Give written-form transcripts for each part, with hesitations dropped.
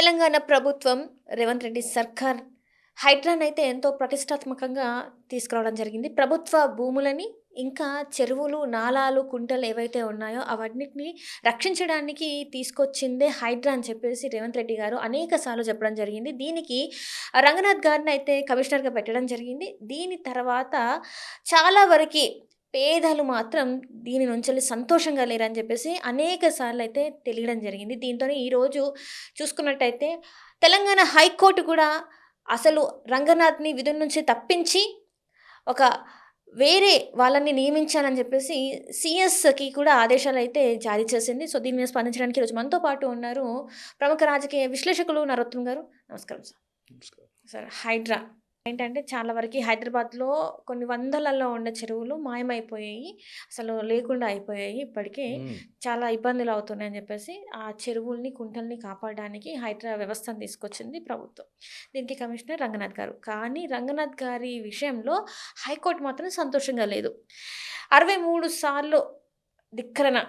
తెలంగాణ ప్రభుత్వం రేవంత్ రెడ్డి సర్కార్ హైడ్రానైతే ఎంతో ప్రతిష్టాత్మకంగా తీసుకురావడం జరిగింది. ప్రభుత్వ భూములని, ఇంకా చెరువులు, నాలాలు, కుంటలు ఏవైతే ఉన్నాయో అవన్నిటిని రక్షించడానికి తీసుకొచ్చిందే హైడ్రా అని చెప్పేసి రేవంత్ రెడ్డి గారు అనేక సార్లు చెప్పడం జరిగింది. దీనికి రంగనాథ్ గారినైతే కమిషనర్‌గా పెట్టడం జరిగింది. దీని తర్వాత చాలా వరకి పేదలు మాత్రం దీని నుంచెల్లి సంతోషంగా లేరని చెప్పేసి అనేక సార్లయితే తెలియడం జరిగింది. దీంతోనే ఈరోజు చూసుకున్నట్టయితే తెలంగాణ హైకోర్టు కూడా అసలు రంగనాథ్‌ని విధుల నుంచి తప్పించి ఒక వేరే వాళ్ళని నియమించాలని చెప్పేసి సీఎస్‌కి కూడా ఆదేశాలైతే జారీ చేసింది. సో, దీని మీద స్పందించడానికి ఈరోజు మనతో పాటు ఉన్నారు ప్రముఖ రాజకీయ విశ్లేషకులు నరోత్తమ్ గారు. నమస్కారం సార్. నమస్కారం. సార్, హైడ్రా ఏంటంటే చాలా వరకి హైదరాబాద్‌లో కొన్ని వందలలో ఉండే చెరువులు మాయమైపోయాయి. అసలు లేకుండా అయిపోయాయి. ఇప్పటికే చాలా ఇబ్బందులు అవుతున్నాయని చెప్పేసి ఆ చెరువుల్ని, కుంటల్ని కాపాడడానికి హైడ్రా వ్యవస్థను తీసుకొచ్చింది ప్రభుత్వం. దీనికి కమిషనర్ రంగనాథ్ గారు. కానీ రంగనాథ్ గారి విషయంలో హైకోర్టు మాత్రం సంతోషంగా లేదు. 63 సార్లు ధిక్కరణ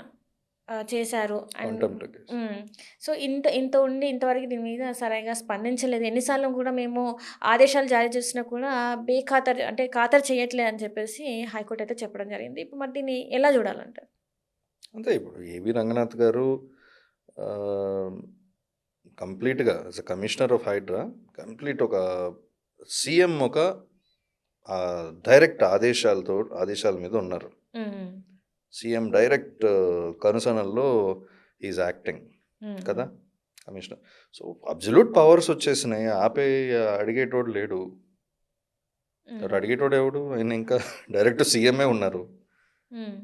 చేశారు. And Contempt case. సో, ఇంత ఉండి ఇంతవరకు దీని మీద సరిగ్గా స్పందించలేదు. ఎన్నిసార్లు కూడా మేము ఆదేశాలు జారీ చేసినా కూడా ఖాతరు చేయట్లేదు అని చెప్పేసి హైకోర్టు అయితే చెప్పడం జరిగింది. ఇప్పుడు మరి దీన్ని ఎలా చూడాలంటారు? అంతే ఇప్పుడు ఏవి రంగనాథ్ గారు కంప్లీట్గా as a commissioner of Hydraa complete ఒక సీఎం ఒక డైరెక్ట్ ఆదేశాల మీద ఉన్నారు. హ్మ్. సీఎం డైరెక్ట్ కనుసనల్లో ఈజ్ యాక్టింగ్ హ్మ్. కదా కమిషనర్. సో అబ్జల్యూట్ పవర్స్ వచ్చేసినాయి. అడిగేటోడు లేడు. హ్మ్. అడిగేటోడు ఎవడు? ఆయన ఇంకా డైరెక్ట్ సీఎంఏ ఉన్నారు. హ్మ్.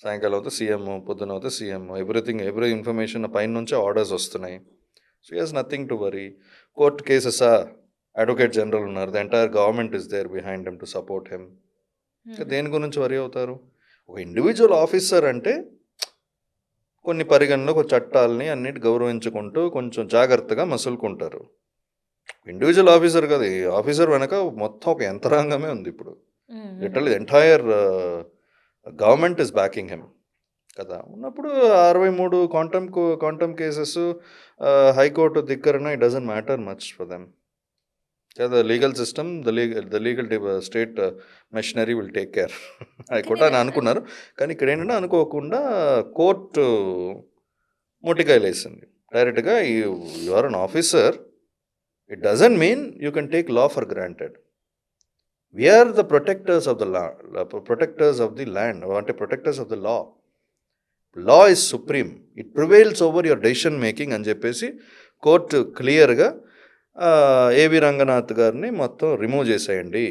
సాయంకాలం అవుతే సీఎం, పొద్దున అవుతే సీఎం, ఎవ్రీ ఇన్ఫర్మేషన్ పైన నుంచే ఆర్డర్స్ వస్తున్నాయి. So he has nothing to worry. Court కేసెసా, అడ్వకేట్ జనరల్ ఉన్నారు, the entire government is there behind him to support him. దేని గురించి వరీ అవుతారు? ఒక ఇండివిజువల్ ఆఫీసర్ అంటే కొన్ని పరిగణలో ఒక చట్టాలని అన్నిటి గౌరవించుకుంటూ కొంచెం జాగ్రత్తగా మసులుకుంటారు. ఇండివిజువల్ ఆఫీసర్ కదా, ఈ ఆఫీసర్ వెనక మొత్తం ఒక యంత్రాంగమే ఉంది. ఇప్పుడు literally entire government is backing him కదా. ఉన్నప్పుడు 63 క్వాంటమ్ కేసెస్, హైకోర్టు ధిక్కరణ, it doesn't matter much for them. The legal system, the legal state machinery will take care. High court అని అనుకున్నారు. కానీ ఇక్కడ ఏంటంటే అనుకోకుండా కోర్టు మొటికాయలు వేసింది. డైరెక్ట్గా you are an officer, it doesn't mean you can take law for granted. We're the protectors of the land, అంటే protectors of the law. Law is supreme, it prevails over your decision making అని చెప్పేసి court క్లియర్గా ఏవి రంగనాథ్ గారిని మొత్తం remove చేసేయండి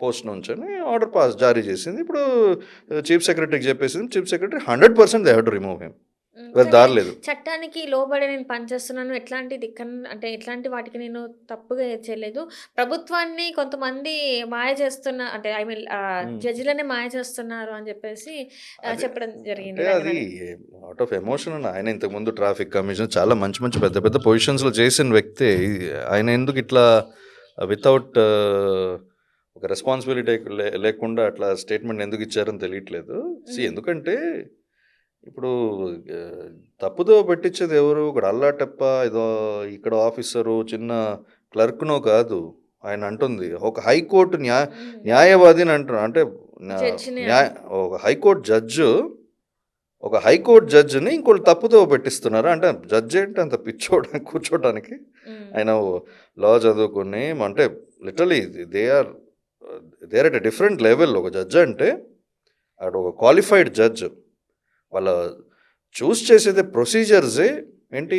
post నుంచి అని ఆర్డర్ జారీ చేసింది. ఇప్పుడు చీఫ్ సెక్రటరీకి చెప్పేసింది. Chief secretary 100% they have to remove him. వేరే దారి లేదు. చట్టానికి లోబడి నేను పనిచేస్తున్నాను, ఎట్లాంటి వాటికి నేను తప్పుగా చేయలేదు. ప్రభుత్వాన్ని కొంతమంది మాయ చేస్తున్న, అంటే ఐ మీన్ జడ్జిలనే మాయ చేస్తున్నారు అని చెప్పేసి చెప్పడం జరిగింది. అది అవుట్ ఆఫ్ ఎమోషన్. ఆయన ఇంతకుముందు ట్రాఫిక్ కమిషనర్, చాలా మంచి పెద్ద పెద్ద పొజిషన్స్లో చేసిన వ్యక్తి. ఆయన ఎందుకు ఇట్లా వితౌట్ ఒక రెస్పాన్సిబిలిటీ లేకుండా అట్లా స్టేట్మెంట్ ఎందుకు ఇచ్చారని తెలియట్లేదు. ఎందుకంటే ఇప్పుడు తప్పుదో పెట్టించేది ఎవరు? ఇక్కడ అల్లాటప్ప ఏదో ఇక్కడ ఆఫీసరు చిన్న క్లర్క్నో కాదు. ఆయన అంటుంది ఒక హైకోర్టు న్యాయవాది అని అంటున్నారు. అంటే ఒక హైకోర్టు జడ్జిని ఇంకోటి తప్పుదో పెట్టిస్తున్నారు. అంటే జడ్జి ఏంటి అంత కూర్చోడానికి? ఆయన లా చదువుకుని, అంటే literally they are at a different level. ఒక జడ్జి అంటే అటు ఒక క్వాలిఫైడ్ జడ్జ్. వాళ్ళ చూస్ చేసేది ప్రొసీజర్సే ఏంటి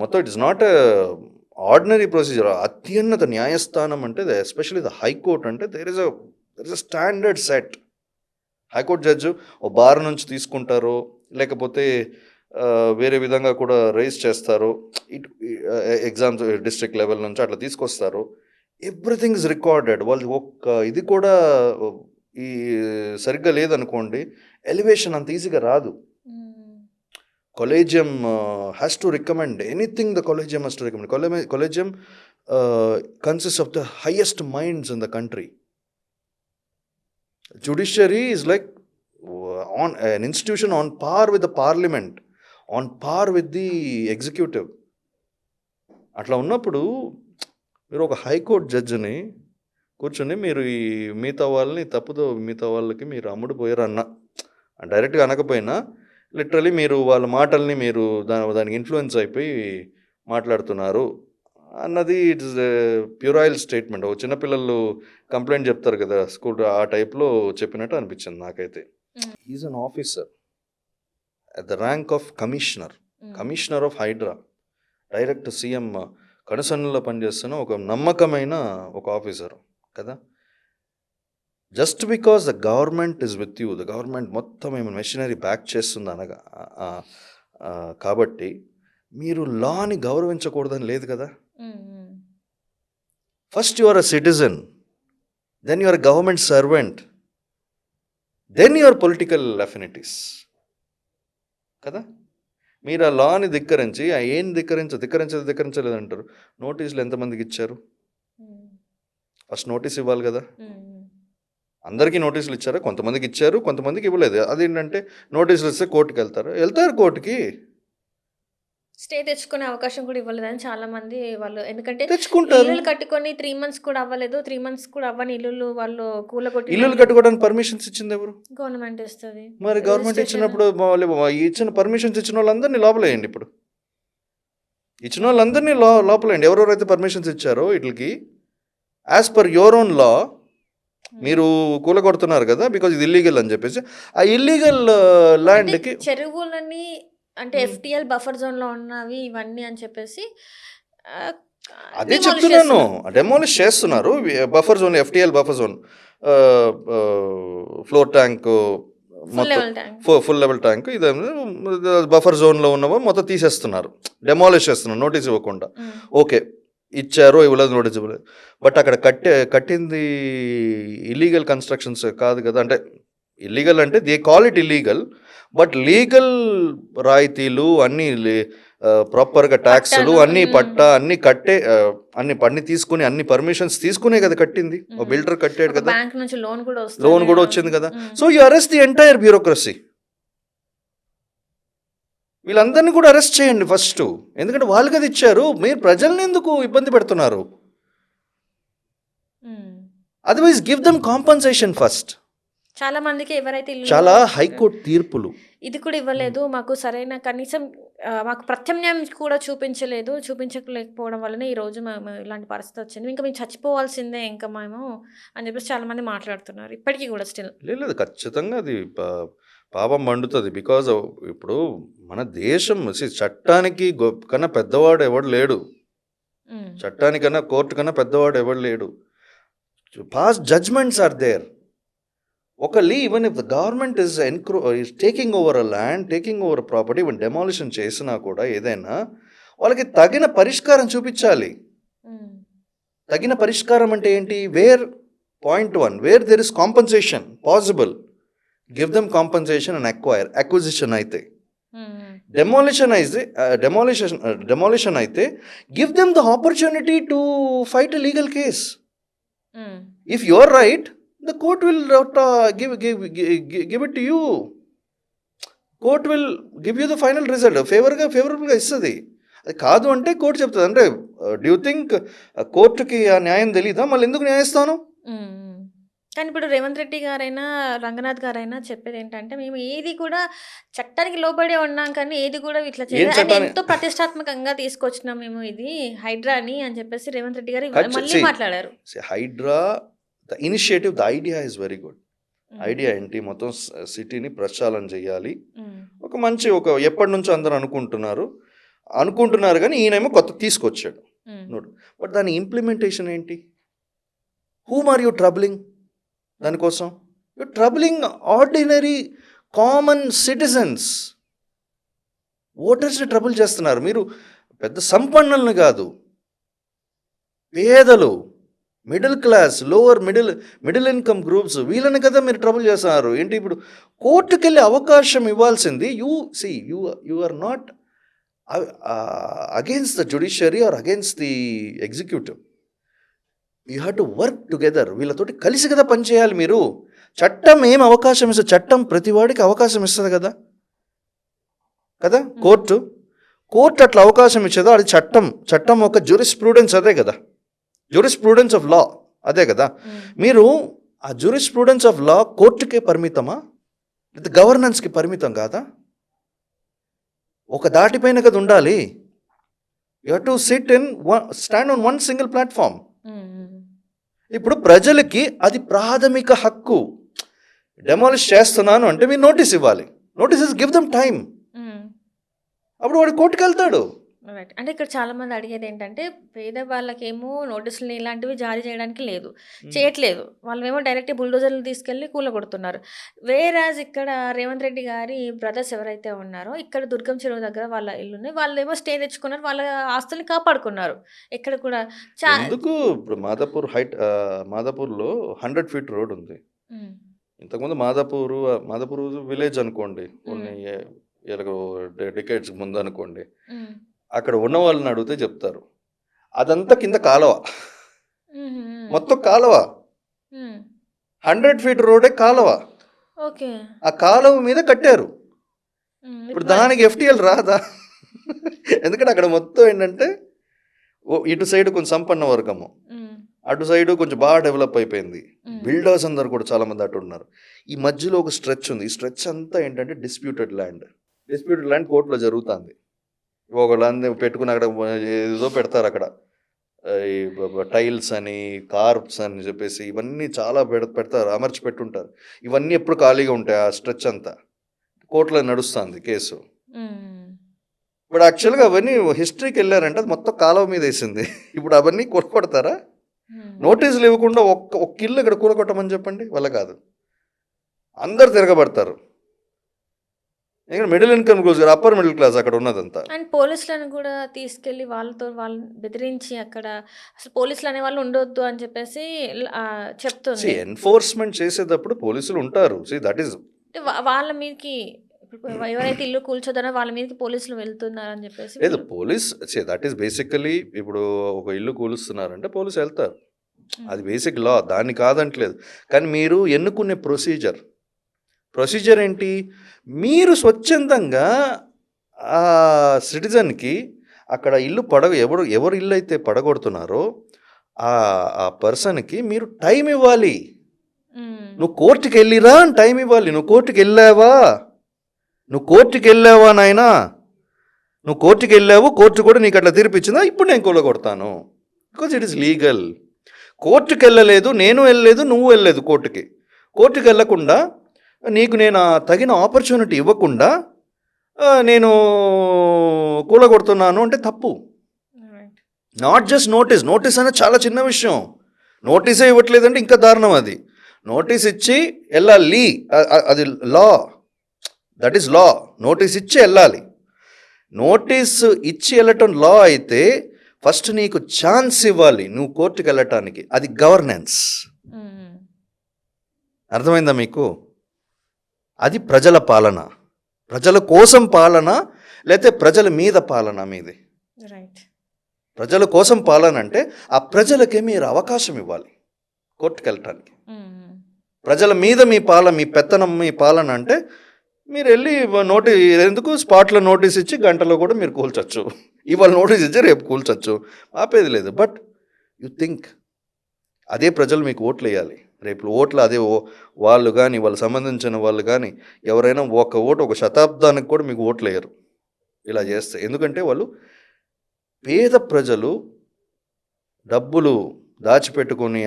మొత్తం. It is not ordinary procedure. అత్యున్నత న్యాయస్థానం అంటే ఎస్పెషల్లీ ద హైకోర్ట్ అంటే there is a standard set. High court judge ఓ బార్ నుంచి తీసుకుంటారు, లేకపోతే వేరే విధంగా కూడా రైజ్ చేస్తారు. ఎగ్జామ్స్ డిస్ట్రిక్ట్ లెవెల్ నుంచి అట్లా తీసుకొస్తారు. Everything is recorded. వాళ్ళు ఒక్క ఇది కూడా ఈ సరిగ్గా లేదనుకోండి, ఎలివేషన్ అంత ఈజీగా రాదు. Collegium has to recommend anything. The collegium has to recommend. Collegium consist of the highest minds in the country. Judiciary is like an institution on par with the parliament. On par with the executive. అట్లా ఉన్నప్పుడు మీరు ఒక high court జడ్జిని కూర్చొని మీరు ఈ మిగతా వాళ్ళకి మీరు అమ్ముడు పోయారన్న డైరెక్ట్గా అనకపోయినా లిటరలీ మీరు వాళ్ళ మాటల్ని మీరు దానికి ఇన్ఫ్లుయెన్స్ అయిపోయి మాట్లాడుతున్నారు అన్నది ఇట్స్ ప్యూరైల్ స్టేట్మెంట్. ఒక చిన్నపిల్లలు కంప్లైంట్ చెప్తారు కదా స్కూల్, ఆ టైప్లో చెప్పినట్టు అనిపించింది నాకైతే. Is an officer at the rank of commissioner of HYDRAA, direct CM కనుసన్నలో పనిచేస్తున్న ఒక నమ్మకమైన ఒక ఆఫీసర్ కదా. Just because the government is with you, the government మొత్తం ఏమైనా మెషినరీ బ్యాక్ చేస్తుంది అనగా కాబట్టి మీరు లాని గౌరవించకూడదని లేదు కదా. First you are a citizen, then you are a government servant, then your political affinities కదా. మీరు ఆ లాని ధిక్కరించి ఏం ధిక్కరించలేదు అంటారు. నోటీసులు ఎంతమందికి ఇచ్చారు? ఫస్ట్ నోటీస్ ఇవ్వాలి కదా. అందరికీ నోటీసులు ఇచ్చారా? కొంతమందికి ఇచ్చారు, కొంతమందికి ఇవ్వలేదు. అదేంటంటే నోటీసులు ఇస్తే కోర్టుకి వెళ్తారు కోర్టుకి. స్టే తెచ్చుకునే అవకాశం కూడా ఇవ్వలేదని చాలా మంది వాళ్ళు, ఎందుకంటే తెచ్చుకుంటారు. ఇల్లులు కట్టుకొని 3 months కూడా అవ్వలేదు, 3 months కూడా అవ్వని ఇల్లులు వాళ్ళు కూలగొట్టి ఇల్లులు కట్టుకోవడానికి పర్మిషన్స్ ఇచ్చింది ఎవరు? గవర్నమెంట్ ఇస్తుంది. మరి గవర్నమెంట్ ఇచ్చినప్పుడు ఇచ్చిన పర్మిషన్స్ ఇచ్చిన వాళ్ళందరినీ లోపలేయండి. ఇప్పుడు ఇచ్చిన వాళ్ళందరినీ లోపలేయండి. ఎవరెవరైతే పర్మిషన్స్ ఇచ్చారో వీటికి యాజ్ పర్ యువర్ ఓన్ లా మీరు కూలగొడుతున్నారు కదా, బికాజ్ ఇది ఇల్లీగల్ అని చెప్పేసి ఆ ఇల్లీగల్ ల్యాండ్కి చెరువులని అంటే FTL బఫర్ జోన్ లో ఉన్నవి ఇవన్నీ అని చెప్పేసి అదే చెప్తున్నాను, డెమాలిష్ చేస్తున్నారు. Buffer zone, FTL buffer zone, floor tank, full level tank, ఇది బఫర్ జోన్లో ఉన్నవో మొత్తం తీసేస్తున్నారు, డెమాలిష్ చేస్తున్నారు నోటీస్ ఇవ్వకుండా. ఓకే, ఇచ్చారో ఇవ్వలేదు, నోటీస్ ఇవ్వలేదు. బట్ అక్కడ కట్టింది ఇల్లీగల్ కన్స్ట్రక్షన్స్ కాదు కదా. అంటే ఇల్లీగల్ అంటే they call it illegal, but legal రాయితీలు అన్నీ ప్రాపర్గా ట్యాక్స్లు అన్నీ అన్ని తీసుకుని అన్ని పర్మిషన్స్ తీసుకునే కదా కట్టింది. ఒక బిల్డర్ కట్టాడు కదా, బ్యాంక్ నుంచి లోన్ కూడా వచ్చింది కదా. So you arrest the entire bureaucracy. వీళ్ళందరినీ కూడా అరెస్ట్ చేయండి ఫస్ట్, ఎందుకంటే వాళ్ళు కదా ఇచ్చారు. మీరు ప్రజల్ని ఎందుకు ఇబ్బంది పెడుతున్నారు? Otherwise give them compensation first. చాలా మందికి ఎవరైతే చాలా హైకోర్టు తీర్పులు ఇది కూడా ఇవ్వలేదు, మాకు సరైన కనీసం మాకు ప్రత్యామ్నాయం కూడా చూపించలేకపోవడం వల్లనే ఈరోజు మేము ఇలాంటి పరిస్థితి వచ్చింది, ఇంకా మేము చచ్చిపోవాల్సిందే ఇంకా మేము అని చెప్పేసి చాలా మంది మాట్లాడుతున్నారు ఇప్పటికీ కూడా స్టిల్. లేదు, ఖచ్చితంగా అది పాపం మండుతుంది. బికాజ్ ఇప్పుడు మన దేశం చట్టానికి కన్నా పెద్దవాడు ఎవడు లేడు, చట్టానికన్నా కోర్టు కన్నా పెద్దవాడు ఎవడు లేడు. Past judgments are there. ఒకళ్ళు even if the government is taking over a land, taking over a property, even demolition చేసినా కూడా ఏదైనా వాళ్ళకి తగిన పరిష్కారం చూపించాలి. తగిన పరిష్కారం అంటే ఏంటి? Point 1, where there is compensation possible, give them compensation and acquisition అయితే. డెమాలిషన్ అయితే give them the opportunity to fight a legal case. If you are right, the court will give it to you. Court will give you the final result. ఫేవరబుల్గా ఇస్తుంది. అది కాదు అంటే court చెప్తుంది. అంటే do you think కోర్టుకి ఆ న్యాయం తెలీదా? మళ్ళీ ఎందుకు న్యాయస్థానం? కానీ ఇప్పుడు రేవంత్ రెడ్డి గారైనా రంగనాథ్ గారైనా చెప్పేది ఏంటంటే, మేము ఏది కూడా చట్టానికి లోబడే ఉన్నాం, కానీ ఏది కూడా ఇట్లా చేయలేదు, ఎంతో ప్రతిష్టాత్మకంగా తీసుకొచ్చినాం మేము ఇది హైడ్రాని అని చెప్పేసి రేవంత్ రెడ్డి గారు మళ్ళీ మాట్లాడారు. Hydraa the initiative, the idea is very good. Idea ఏంటి? మొత్తం సిటీని ప్రక్షాళన చేయాలి. ఒక ఎప్పటి నుంచో అందరూ అనుకుంటున్నారు కానీ ఈయనేమో కొత్త తీసుకొచ్చాడు. బట్ దాని ఇంప్లిమెంటేషన్ ఏంటి? Whom are you troubling? దానికోసం you troubling ordinary common citizens. ఓటర్స్ని ట్రబుల్ చేస్తున్నారు మీరు. పెద్ద సంపన్నులను కాదు, పేదలు, middle class, lower middle income groups, వీళ్ళని కదా మీరు ట్రబుల్ చేస్తున్నారు. ఏంటి ఇప్పుడు కోర్టుకు వెళ్ళే అవకాశం ఇవ్వాల్సింది. You are not against the judiciary or against the executive. You have to work together. వీళ్ళతోటి కలిసి కదా పనిచేయాలి మీరు. చట్టం ఏం అవకాశం ఇస్తుంది? చట్టం ప్రతి వాడికి అవకాశం ఇస్తుంది కదా. కదా. కోర్టు అట్లా అవకాశం ఇచ్చేదో అది చట్టం ఒక జ్యూరిస్ప్రూడెన్స్ అదే కదా, జ్యూరిస్ప్రూడెన్స్ ఆఫ్ లా అదే కదా. మీరు ఆ జ్యూరిస్ప్రూడెన్స్ ఆఫ్ లా కోర్టుకే పరిమితమా, లేదా గవర్నెన్స్కి పరిమితం కాదా? ఒక దాటిపైన కదా ఉండాలి. You have to stand on one single platform. ఇప్పుడు ప్రజలకి అది ప్రాథమిక హక్కు. డెమాలిష్ చేస్తున్నాను అంటే మీరు నోటీస్ ఇవ్వాలి. Notices give them time. అప్పుడు వాడు కోర్టుకు వెళ్తాడు. రైట్. అంటే ఇక్కడ చాలామంది అడిగేది ఏంటంటే, పేద వాళ్ళకేమో నోటీసులు ఇలాంటివి జారీ చేయడానికి లేదు, చేయట్లేదు. వాళ్ళేమో డైరెక్ట్ బుల్డోజర్లు తీసుకెళ్ళి కూలగొడుతున్నారు. వేరాజ్ ఇక్కడ రేవంత్ రెడ్డి గారి బ్రదర్స్ ఎవరైతే ఉన్నారో, ఇక్కడ దుర్గం చెరువు దగ్గర వాళ్ళ ఇల్లున్నాయి. వాళ్ళేమో స్టే తెచ్చుకున్నారు, వాళ్ళ ఆస్తుల్ని కాపాడుకున్నారు. ఇక్కడ కూడా ఎందుకు ఇప్పుడు మాదాపూర్లో 100 feet రోడ్ ఉంది. ఇంతకుముందు మాదాపూర్ విలేజ్ అనుకోండి, కొన్ని డికేట్స్ ముందు అనుకోండి. అక్కడ ఉన్న వాళ్ళని అడిగితే చెప్తారు అదంతా కింద కాలువ, మొత్తం కాలువ, 100 feet రోడే కాలువ. ఓకే. ఆ కాలువ మీద కట్టారు. ఇప్పుడు దానికి FTL రాదా? ఎందుకంటే అక్కడ మొత్తం ఏంటంటే ఇటు సైడ్ కొంచెం సంపన్న వర్గము, అటు సైడ్ కొంచెం బాగా డెవలప్ అయిపోయింది. బిల్డర్స్ అందరు కూడా చాలా మంది అటు ఉన్నారు. ఈ మధ్యలో ఒక స్ట్రెచ్ ఉంది. ఈ స్ట్రెచ్ అంతా ఏంటంటే డిస్ప్యూటెడ్ ల్యాండ్ కోర్టులో జరుగుతుంది. ఒకళ్ళందరూ పెట్టుకుని అక్కడ ఏదో పెడతారు, అక్కడ ఈ టైల్స్ అని, కార్ప్స్ అని చెప్పేసి ఇవన్నీ చాలా పెడతారు, అమర్చి పెట్టుంటారు. ఇవన్నీ ఎప్పుడు ఖాళీగా ఉంటాయి. ఆ స్ట్రెచ్ అంతా కోర్టులో నడుస్తుంది కేసు. ఇప్పుడు యాక్చువల్గా అవన్నీ హిస్టరీకి వెళ్ళారంటే అది మొత్తం కాలువ మీద వేసింది. ఇప్పుడు అవన్నీ కొడతారా? నోటీసులు ఇవ్వకుండా ఒక్క ఇల్లు ఇక్కడ కూలగొట్టమని చెప్పండి, వల్ల కాదు. అందరు తిరగబడతారు. ఇక్కడ middle income groups, upper middle class అక్కడ ఉన్నదంతా. అండ్ పోలీసులను కూడా తీసుకెళ్ళి వాళ్ళని బెదిరించి అక్కడ అసలు పోలీసులు అనే వాళ్ళు ఉండొద్దు అని చెప్పేసి చెప్తుంది. ఎన్ఫోర్స్మెంట్ చేసేటప్పుడు పోలీసులు ఉంటారు. దట్ ఈస్ వాళ్ళ మీదకి ఎవరైతే ఇల్లు కూల్చోదారో వాళ్ళ మీదకి పోలీసులు వెళ్తున్నారు అని చెప్పేసి. లేదు, పోలీస్ దట్ ఈస్ బేసికలీ ఇప్పుడు ఒక ఇల్లు కూలుస్తున్నారంటే పోలీసు వెళ్తారు. అది బేసిక్ లా, దాన్ని కాదంటలేదు. కానీ మీరు ఎన్నుకునే ప్రొసీజర్ ఏంటి? మీరు స్వచ్ఛందంగా ఆ సిటిజన్కి అక్కడ ఇల్లు ఎవరు ఇల్లు అయితే పడగొడుతున్నారో ఆ పర్సన్కి మీరు టైం ఇవ్వాలి. నువ్వు కోర్టుకి వెళ్ళిరా అని టైం ఇవ్వాలి. నువ్వు కోర్టుకి వెళ్ళావా నాయనా? నువ్వు కోర్టుకి వెళ్ళావు, కోర్టు కూడా నీకు అట్లా తీర్పిచ్చిందా? ఇప్పుడు నేను కూలగొడతాను, బికాజ్ ఇట్ ఈస్ లీగల్. కోర్టుకి వెళ్ళలేదు, నేను వెళ్ళలేదు, నువ్వు వెళ్ళలేదు కోర్టుకి వెళ్ళకుండా నీకు నేను తగిన ఆపర్చునిటీ ఇవ్వకుండా నేను కూలగొడుతున్నాను అంటే తప్పు. నాట్ జస్ట్ నోటీస్ అనేది చాలా చిన్న విషయం. నోటీసే ఇవ్వట్లేదంటే ఇంకా దారుణం. అది నోటీస్ ఇచ్చి వెళ్ళాలి, అది లా, దట్ ఈస్ లా. నోటీస్ ఇచ్చి వెళ్ళాలి. నోటీస్ ఇచ్చి వెళ్ళటం లా అయితే ఫస్ట్ నీకు ఛాన్స్ ఇవ్వాలి నువ్వు కోర్టుకు వెళ్ళటానికి. అది గవర్నెన్స్. అర్థమైందా మీకు? అది ప్రజల పాలన, ప్రజల కోసం పాలన, లేకపోతే ప్రజల మీద పాలన మీది. ప్రజల కోసం పాలన అంటే ఆ ప్రజలకే మీరు అవకాశం ఇవ్వాలి కోర్టుకు వెళ్ళటానికి. ప్రజల మీద మీ పెత్తనం, మీ పాలన అంటే మీరు వెళ్ళి ఎందుకు స్పాట్లో నోటీస్ ఇచ్చి గంటలో కూడా మీరు కూల్చొచ్చు. ఇవాళ నోటీస్ ఇచ్చి రేపు కూల్చొచ్చు, ఆపేది లేదు. బట్ యు థింక్ అదే ప్రజలు మీకు ఓట్లు వేయాలి. రేపు ఓట్లు అదే వాళ్ళు కానీ వాళ్ళకి సంబంధించిన వాళ్ళు కానీ ఎవరైనా ఒక శతాబ్దానికి కూడా మీకు ఓట్లు వేయరు ఇలా చేస్తే. ఎందుకంటే వాళ్ళు పేద ప్రజలు డబ్బులు దాచిపెట్టుకొని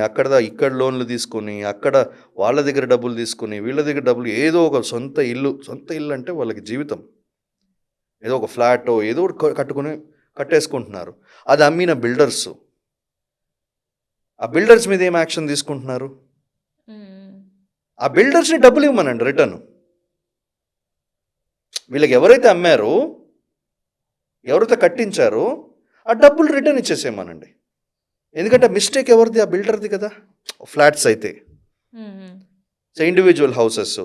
ఇక్కడ లోన్లు తీసుకొని, అక్కడ వాళ్ళ దగ్గర డబ్బులు తీసుకొని, వీళ్ళ దగ్గర డబ్బులు, ఏదో ఒక సొంత ఇల్లు అంటే వాళ్ళకి జీవితం. ఏదో ఒక ఫ్లాటో ఏదో కట్టేసుకుంటున్నారు. అది అమ్మిన బిల్డర్స్, ఆ బిల్డర్స్ మీద ఏం యాక్షన్ తీసుకుంటున్నారు? ఆ బిల్డర్స్ని డబ్బులు ఇవ్వమనండి రిటర్న్. వీళ్ళకి ఎవరైతే అమ్మారో, ఎవరైతే కట్టించారో ఆ డబ్బులు రిటర్న్ ఇచ్చేసేయమనండి. ఎందుకంటే మిస్టేక్ ఎవరిది? ఆ బిల్డర్ది కదా. ఫ్లాట్స్ అయితే, ఇండివిజువల్ హౌసెస్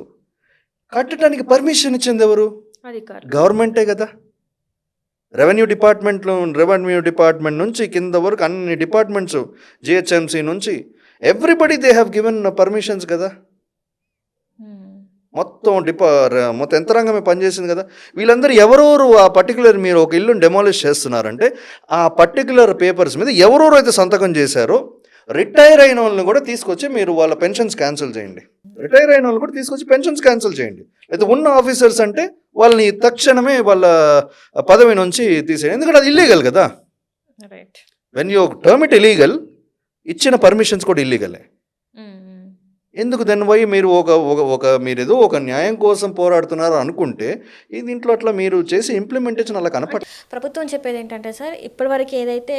కట్టడానికి పర్మిషన్ ఇచ్చింది ఎవరు? గవర్నమెంటే కదా. రెవెన్యూ డిపార్ట్మెంట్ నుంచి కింద వరకు అన్ని డిపార్ట్మెంట్స్, GHMC నుంచి everybody they have given permissions కదా. మొత్తం యంత్రాంగమే పనిచేసింది కదా. వీళ్ళందరూ ఎవరెవరు ఆ పర్టికులర్ మీరు ఒక ఇల్లుని డెమాలిష్ చేస్తున్నారంటే ఆ పర్టికులర్ పేపర్స్ మీద ఎవరెవరు అయితే సంతకం చేశారో రిటైర్ అయిన వాళ్ళని కూడా తీసుకొచ్చి మీరు వాళ్ళ పెన్షన్స్ క్యాన్సిల్ చేయండి. రిటైర్ అయిన వాళ్ళు కూడా తీసుకొచ్చి పెన్షన్స్ క్యాన్సిల్ చేయండి. అయితే ఉన్న ఆఫీసర్స్ అంటే వాళ్ళని తక్షణమే వాళ్ళ పదవి నుంచి తీసేయండి. ఎందుకంటే అది ఇల్లీగల్ కదా. Right. When you term it illegal, ఇచ్చిన పర్మిషన్స్ కూడా ఇల్లీగలే. ఎందుకు దాన్ని పోయి మీరు మీరు ఏదో ఒక న్యాయం కోసం పోరాడుతున్నారు అనుకుంటే దీంట్లో అట్లా మీరు చేసి ఇంప్లిమెంటేషన్ అలా కనపడ. ప్రభుత్వం చెప్పేది ఏంటంటే సార్, ఇప్పటివరకు ఏదైతే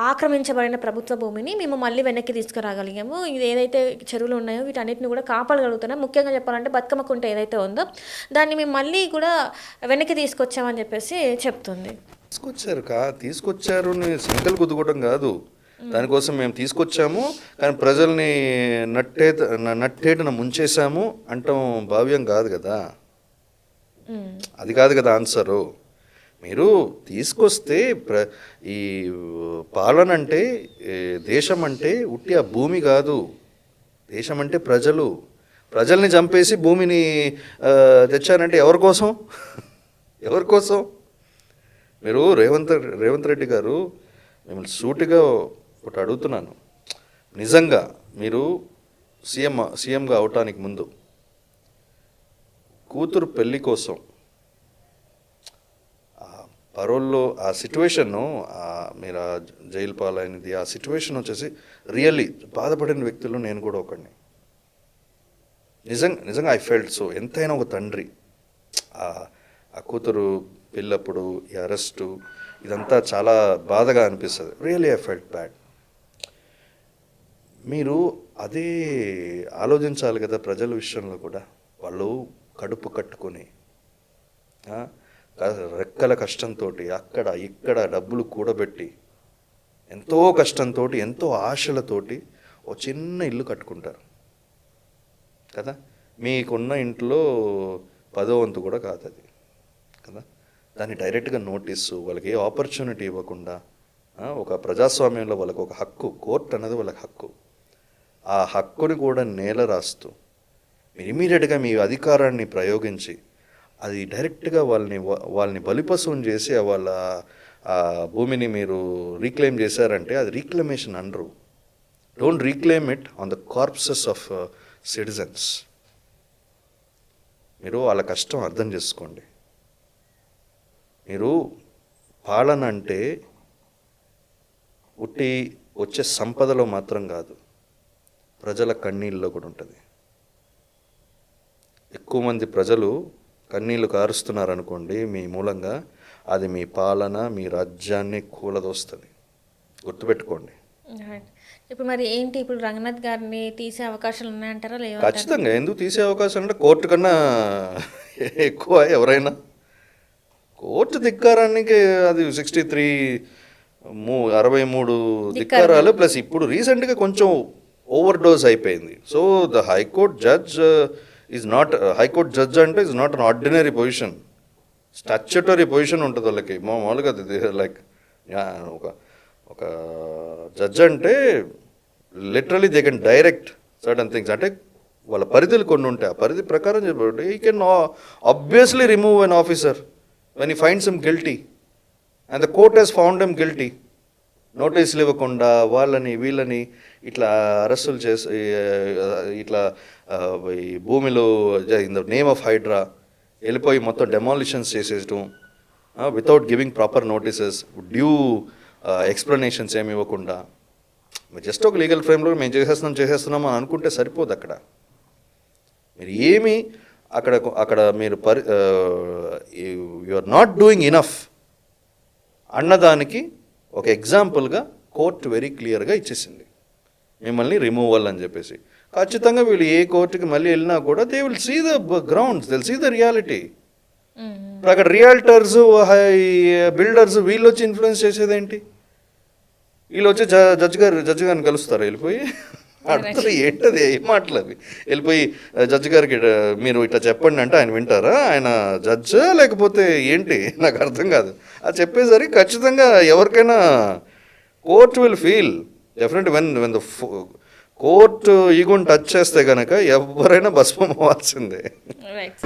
ఆక్రమించబడిన ప్రభుత్వ భూమిని మేము మళ్ళీ వెనక్కి తీసుకురాగలిగాము, ఇది ఏదైతే చెరువులు ఉన్నాయో వీటన్నిటిని కూడా కాపాడగలుగుతున్నాం, ముఖ్యంగా చెప్పాలంటే బతుకమ్మ కుంట ఏదైతే ఉందో దాన్ని మేము మళ్ళీ కూడా వెనక్కి తీసుకొచ్చామని చెప్పేసి చెప్తుంది. తీసుకొచ్చారు సంఖ్యలు కుదుకోవడం కాదు, దానికోసం మేము తీసుకొచ్చాము కానీ ప్రజల్ని నట్టేటన ముంచేసాము అంటాం భావ్యం కాదు కదా. అది కాదు కదా ఆన్సరు. మీరు తీసుకొస్తే ఈ పాలన అంటే దేశం అంటే ఉట్టి ఆ భూమి కాదు, దేశం అంటే ప్రజల్ని చంపేసి భూమిని తెచ్చారంటే ఎవరి కోసం? మీరు రేవంత్ రెడ్డి గారు, మిమ్మల్ని సూటిగా ఒకటి అడుగుతున్నాను, నిజంగా మీరు సీఎంగా అవటానికి ముందు కూతురు పెళ్ళి కోసం పరోల్లో ఆ సిచ్యువేషన్ను మీరు ఆ జైలు పాలైనది ఆ సిచ్యువేషన్ వచ్చేసి రియల్లీ బాధపడిన వ్యక్తుల్లో నేను కూడా ఒకడిని. నిజంగా ఐ ఫెల్ట్ సో. ఎంతైనా ఒక తండ్రి ఆ కూతురు పెళ్ళప్పుడు ఈ అరెస్టు ఇదంతా చాలా బాధగా అనిపిస్తుంది. Really I felt bad. మీరు అదే ఆలోచించాలి కదా ప్రజల విషయంలో కూడా. వాళ్ళు కడుపు కట్టుకొని రెక్కల కష్టంతో అక్కడ ఇక్కడ డబ్బులు కూడబెట్టి ఎంతో కష్టంతో ఎంతో ఆశలతోటి ఓ చిన్న ఇల్లు కట్టుకుంటారు కదా. మీకున్న ఇంట్లో 10వ వంతు కూడా కాదు అది కదా. దాన్ని డైరెక్ట్గా నోటీసు, వాళ్ళకి ఏ ఆపర్చునిటీ ఇవ్వకుండా, ఒక ప్రజాస్వామ్యంలో వాళ్ళకు ఒక హక్కు, కోర్టు అన్నది వాళ్ళకి హక్కు, ఆ హక్కుని కూడా నేల రాస్తూ మీరు ఇమీడియట్గా మీ అధికారాన్ని ప్రయోగించి అది డైరెక్ట్గా వాళ్ళని బలిపశువుని చేసి వాళ్ళ భూమిని మీరు రీక్లెయిమ్ చేశారంటే అది రీక్లమేషన్ అనరు. Don't reclaim it on the corpses of citizens. మీరు వాళ్ళ కష్టం అర్థం చేసుకోండి. మీరు పాలన అంటే ఉట్టి వచ్చే సంపదలో మాత్రం కాదు, ప్రజల కన్నీళ్ళలో కూడా ఉంటుంది. ఎక్కువ మంది ప్రజలు కన్నీళ్లు కారుస్తున్నారనుకోండి మీ మూలంగా, అది మీ పాలన మీ రాజ్యాన్ని కూలదోస్తుంది, గుర్తుపెట్టుకోండి. ఇప్పుడు మరి ఏంటి, ఇప్పుడు రంగనాథ్ గారిని తీసే అవకాశాలు ఉన్నాయంటారా? లేవు. ఖచ్చితంగా. ఎందుకు తీసే అవకాశం అంటే కోర్టు కన్నా ఎక్కువ ఎవరైనా కోర్టు ధిక్కారానికి అది 63 ధిక్కారాలు ప్లస్ ఇప్పుడు రీసెంట్గా కొంచెం ఓవర్ డోస్ అయిపోయింది. So the high court judge high court judge అంటే is not an ordinary position, statutory position ఉంటుంది వాళ్ళకి. మామూలుగా లైక్ ఒక జడ్జ్ అంటే literally they can direct certain things. అంటే వాళ్ళ పరిధులు కొన్ని ఉంటాయి, ఆ పరిధి ప్రకారం చెప్పి ఈ can obviously remove an officer when he finds him guilty and the court has found him guilty. నోటీసులు ఇవ్వకుండా వీళ్ళని ఇట్లా అరెస్టులు చేసి ఇట్లా ఈ భూమిలో in the name of HYDRAA వెళ్ళిపోయి మొత్తం డెమాలిషన్స్ చేసేయటం without giving proper notices, due explanations ఏమి ఇవ్వకుండా. జస్ట్ ఒక లీగల్ ఫ్రేమ్లో మేము చేసేస్తున్నాం అని అనుకుంటే సరిపోదు. అక్కడ మీరు ఏమి అక్కడ మీరు you are not doing enough అన్నదానికి ఒక ఎగ్జాంపుల్గా కోర్టు వెరీ క్లియర్గా ఇచ్చేసింది మిమ్మల్ని రిమూవల్ అని చెప్పేసి. ఖచ్చితంగా వీళ్ళు ఏ కోర్టుకి మళ్ళీ వెళ్ళినా కూడా they will see the grounds, they will see the reality. ఇప్పుడు అక్కడ రియల్టర్స్ బిల్డర్స్ వీళ్ళు వచ్చి ఇన్ఫ్లుయెన్స్ చేసేదేంటి? వీళ్ళు వచ్చి జడ్జి గారిని కలుస్తారు, వెళ్ళిపోయి అడుగుతారు ఏంటది ఏం మాటలవి, వెళ్ళిపోయి జడ్జి గారికి మీరు ఇట్లా చెప్పండి అంటే ఆయన వింటారా? ఆయన జడ్జా లేకపోతే ఏంటి నాకు అర్థం కాదు. అది చెప్పేసరికి ఖచ్చితంగా ఎవరికైనా court will feel definite when the court ఈగోని టచ్ చేస్తే కనుక ఎవరైనా భస్మం అవ్వాల్సిందే. రైట్.